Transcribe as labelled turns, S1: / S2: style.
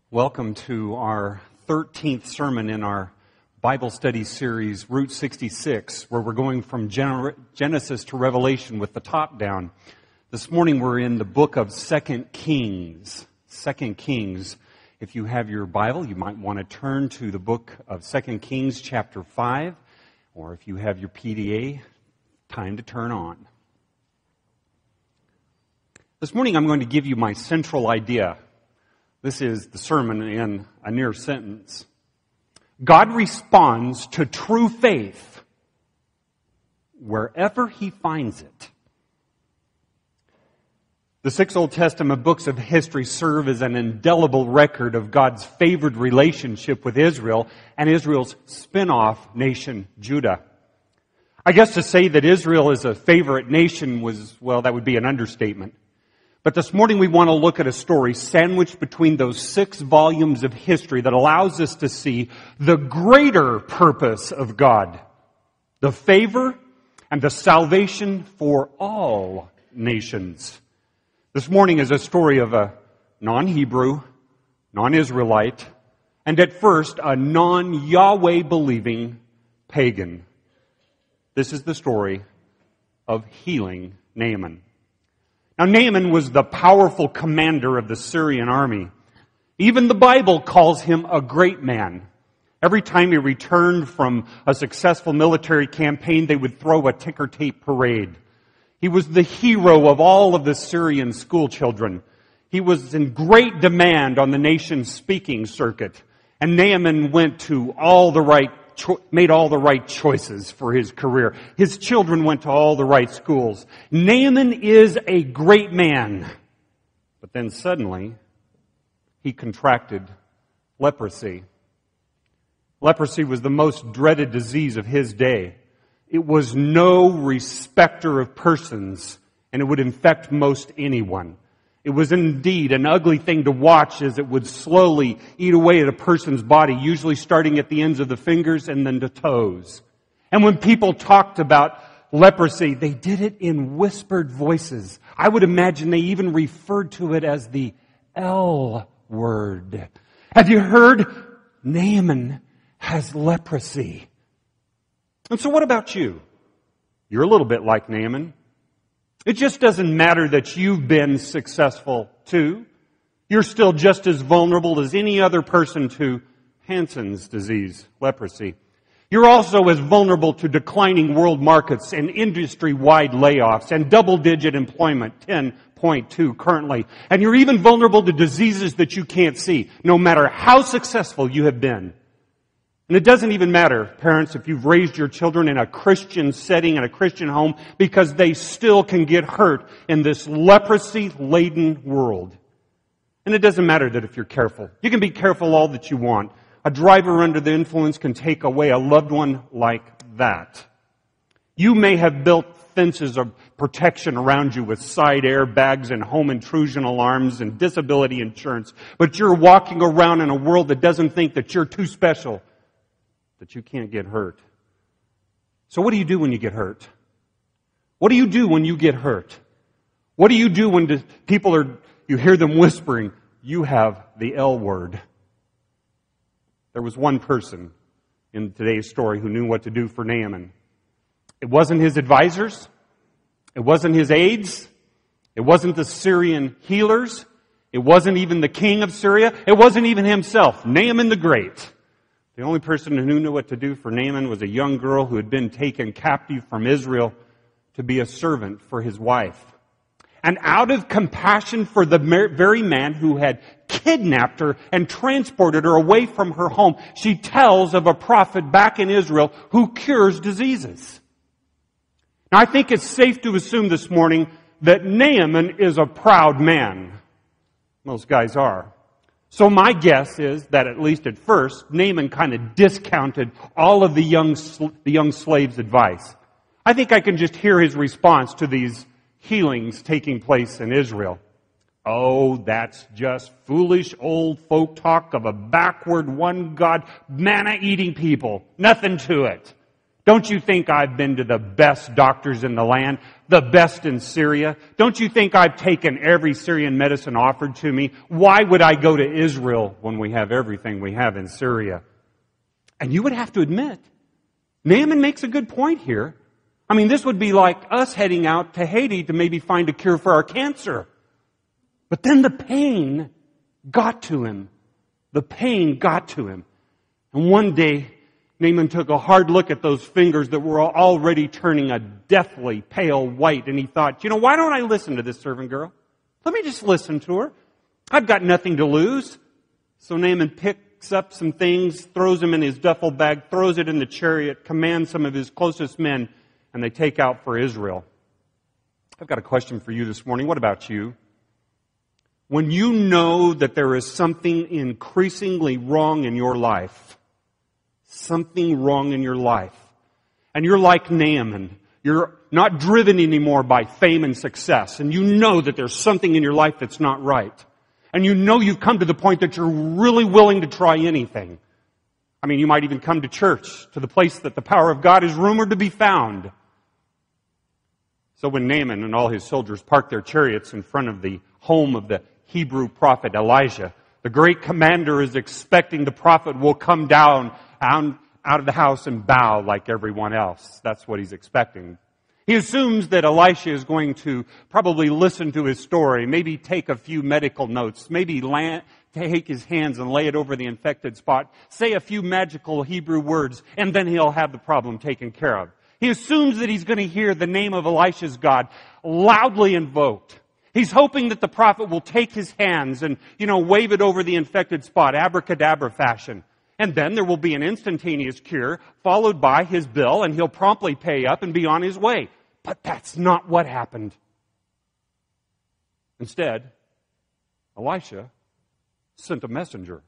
S1: Welcome to our 13th sermon in our Bible study series, Route 66, where we're going from Genesis to Revelation with the top down. This morning we're in the book of 2 Kings. 2 Kings. If you have your Bible, you might want to turn to the book of 2 Kings chapter 5, or if you have your PDA, time to turn on. This morning I'm going to give you my central idea. This is the sermon in a near sentence. God responds to true faith wherever He finds it. The 6 Old Testament books of history serve as an indelible record of God's favored relationship with Israel and Israel's spin-off nation, Judah. I guess to say that Israel is a favorite nation that would be an understatement. But this morning we want to look at a story sandwiched between those 6 volumes of history that allows us to see the greater purpose of God, the favor and the salvation for all nations. This morning is a story of a non-Hebrew, non-Israelite, and at first a non-Yahweh believing pagan. This is the story of healing Naaman. Now, Naaman was the powerful commander of the Syrian army. Even the Bible calls him a great man. Every time he returned from a successful military campaign, they would throw a ticker tape parade. He was the hero of all of the Syrian school children. He was in great demand on the nation's speaking circuit. And Naaman went to made all the right choices for his career. His children went to all the right schools. Naaman is a great man. But then suddenly, he contracted leprosy. Leprosy was the most dreaded disease of his day. It was no respecter of persons, and it would infect most anyone. It was indeed an ugly thing to watch as it would slowly eat away at a person's body, usually starting at the ends of the fingers and then the toes. And when people talked about leprosy, they did it in whispered voices. I would imagine they even referred to it as the L word. Have you heard? Naaman has leprosy. And so what about you? You're a little bit like Naaman. It just doesn't matter that you've been successful too. You're still just as vulnerable as any other person to Hansen's disease, leprosy. You're also as vulnerable to declining world markets and industry-wide layoffs and double-digit employment, 10.2 currently. And you're even vulnerable to diseases that you can't see, no matter how successful you have been. And it doesn't even matter, parents, if you've raised your children in a Christian setting, in a Christian home, because they still can get hurt in this leprosy-laden world. And it doesn't matter that if you're careful. You can be careful all that you want. A driver under the influence can take away a loved one like that. You may have built fences of protection around you with side airbags and home intrusion alarms and disability insurance, but you're walking around in a world that doesn't think that you're too special, that you can't get hurt. So what do you do when you get hurt? What do you do when you get hurt? What do you do when you hear them whispering, you have the L word? There was one person in today's story who knew what to do for Naaman. It wasn't his advisors. It wasn't his aides. It wasn't the Syrian healers. It wasn't even the king of Syria. It wasn't even himself, Naaman the Great. The only person who knew what to do for Naaman was a young girl who had been taken captive from Israel to be a servant for his wife. And out of compassion for the very man who had kidnapped her and transported her away from her home, she tells of a prophet back in Israel who cures diseases. Now, I think it's safe to assume this morning that Naaman is a proud man. Most guys are. So my guess is that at least at first, Naaman kind of discounted all of the young slave's advice. I think I can just hear his response to these healings taking place in Israel. Oh, that's just foolish old folk talk of a backward one God, manna-eating people. Nothing to it. Don't you think I've been to the best doctors in the land, the best in Syria? Don't you think I've taken every Syrian medicine offered to me? Why would I go to Israel when we have everything we have in Syria? And you would have to admit, Naaman makes a good point here. I mean, this would be like us heading out to Haiti to maybe find a cure for our cancer. But then the pain got to him. The pain got to him. And one day, Naaman took a hard look at those fingers that were already turning a deathly pale white, and he thought, why don't I listen to this servant girl? Let me just listen to her. I've got nothing to lose. So Naaman picks up some things, throws them in his duffel bag, throws it in the chariot, commands some of his closest men, and they take out for Israel. I've got a question for you this morning. What about you? When you know that there is something increasingly wrong in your life, something wrong in your life, and you're like Naaman, you're not driven anymore by fame and success, and you know that there's something in your life that's not right, and you know you've come to the point that you're really willing to try anything. I mean, you might even come to church, to the place that the power of God is rumored to be found. So when Naaman and all his soldiers parked their chariots in front of the home of the Hebrew prophet Elijah, the great commander is expecting the prophet will come down out of the house and bow like everyone else. That's what he's expecting. He assumes that Elisha is going to probably listen to his story, maybe take a few medical notes, maybe take his hands and lay it over the infected spot, say a few magical Hebrew words, and then he'll have the problem taken care of. He assumes that he's going to hear the name of Elisha's God loudly invoked. He's hoping that the prophet will take his hands and, wave it over the infected spot, abracadabra fashion. And then there will be an instantaneous cure, followed by his bill, and he'll promptly pay up and be on his way. But that's not what happened. Instead, Elisha sent a messenger.